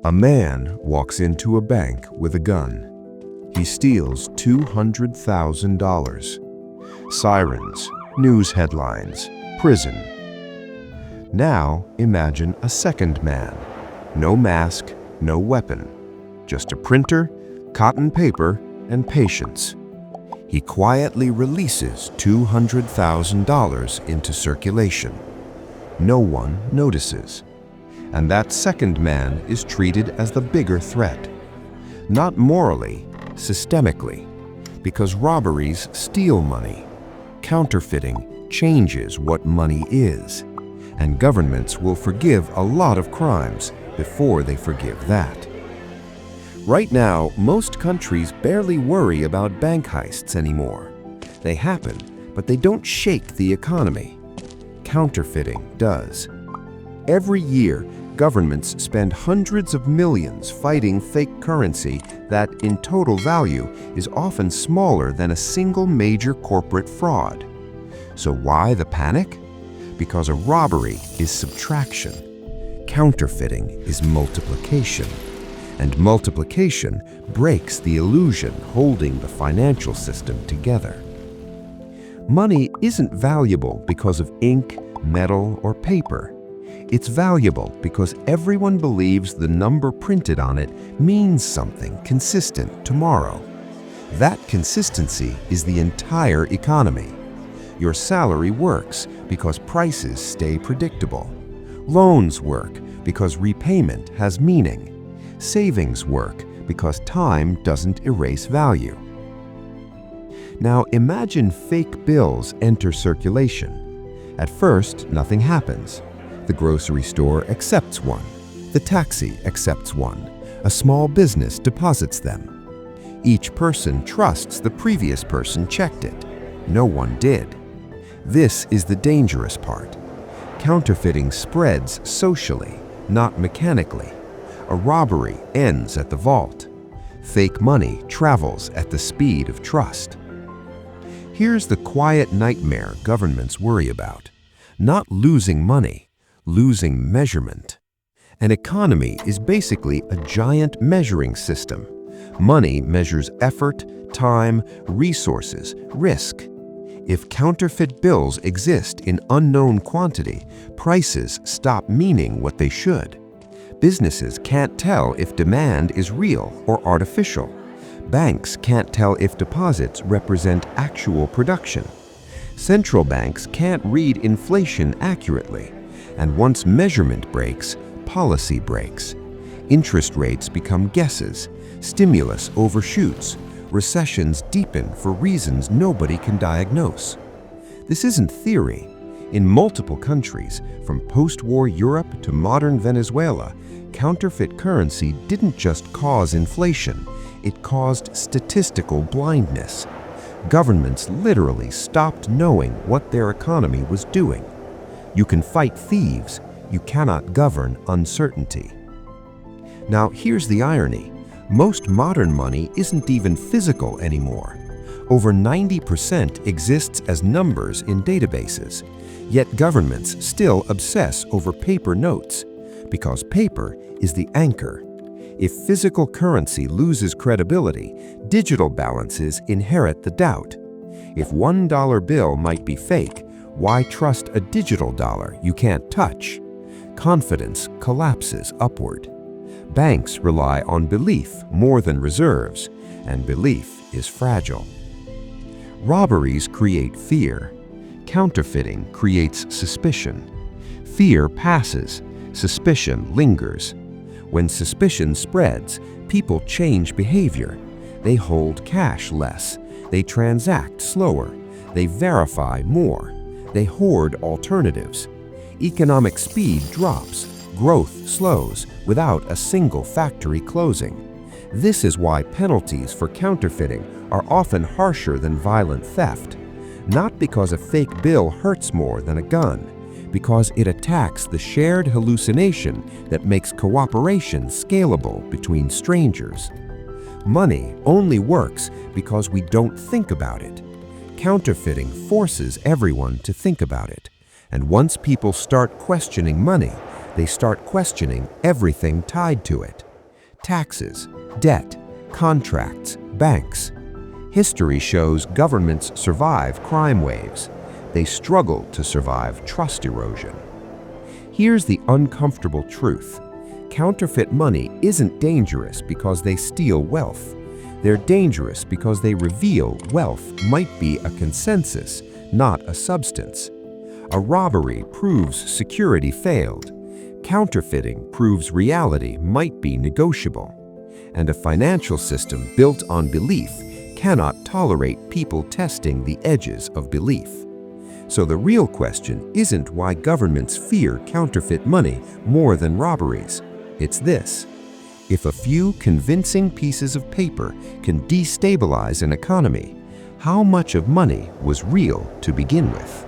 A man walks into a bank with a gun. He steals $200,000. Sirens, news headlines, prison. Now imagine a second man. No mask, no weapon. Just a printer, cotton paper, and patience. He quietly releases $200,000 into circulation. No one notices. And that second man is treated as the bigger threat. Not morally, systemically, because robberies steal money. Counterfeiting changes what money is. And governments will forgive a lot of crimes before they forgive that. Right now, most countries barely worry about bank heists anymore. They happen, but they don't shake the economy. Counterfeiting does. Every year, governments spend hundreds of millions fighting fake currency that, in total value, is often smaller than a single major corporate fraud. So why the panic? Because a robbery is subtraction. Counterfeiting is multiplication. And multiplication breaks the illusion holding the financial system together. Money isn't valuable because of ink, metal, or paper. It's valuable because everyone believes the number printed on it means something consistent tomorrow. That consistency is the entire economy. Your salary works because prices stay predictable. Loans work because repayment has meaning. Savings work because time doesn't erase value. Now imagine fake bills enter circulation. At first, nothing happens. The grocery store accepts one. The taxi accepts one. A small business deposits them. Each person trusts the previous person checked it. No one did. This is the dangerous part. Counterfeiting spreads socially, not mechanically. A robbery ends at the vault. Fake money travels at the speed of trust. Here's the quiet nightmare governments worry about. Not losing money, losing measurement. An economy is basically a giant measuring system. Money measures effort, time, resources, risk. If counterfeit bills exist in unknown quantity, prices stop meaning what they should. Businesses can't tell if demand is real or artificial. Banks can't tell if deposits represent actual production. Central banks can't read inflation accurately. And once measurement breaks, policy breaks. Interest rates become guesses. Stimulus overshoots. Recessions deepen for reasons nobody can diagnose. This isn't theory. In multiple countries, from post-war Europe to modern Venezuela, counterfeit currency didn't just cause inflation, it caused statistical blindness. Governments literally stopped knowing what their economy was doing. You can fight thieves, you cannot govern uncertainty. Now here's the irony. Most modern money isn't even physical anymore. Over 90% exists as numbers in databases. Yet governments still obsess over paper notes, because paper is the anchor. If physical currency loses credibility, digital balances inherit the doubt. If $1 bill might be fake, why trust a digital dollar you can't touch? Confidence collapses upward. Banks rely on belief more than reserves, and belief is fragile. Robberies create fear. Counterfeiting creates suspicion. Fear passes, suspicion lingers. When suspicion spreads, people change behavior. They hold cash less. They transact slower. They verify more. They hoard alternatives. Economic speed drops. Growth slows without a single factory closing. This is why penalties for counterfeiting are often harsher than violent theft. Not because a fake bill hurts more than a gun, because it attacks the shared hallucination that makes cooperation scalable between strangers. Money only works because we don't think about it. Counterfeiting forces everyone to think about it. And once people start questioning money, they start questioning everything tied to it. taxes, debt, contracts, banks. History shows governments survive crime waves. They struggle to survive trust erosion. Here's the uncomfortable truth. Counterfeit money isn't dangerous because they steal wealth. They're dangerous because they reveal wealth might be a consensus, not a substance. A robbery proves security failed. Counterfeiting proves reality might be negotiable. And a financial system built on belief cannot tolerate people testing the edges of belief. So the real question isn't why governments fear counterfeit money more than robberies. It's this: if a few convincing pieces of paper can destabilize an economy, how much of money was real to begin with?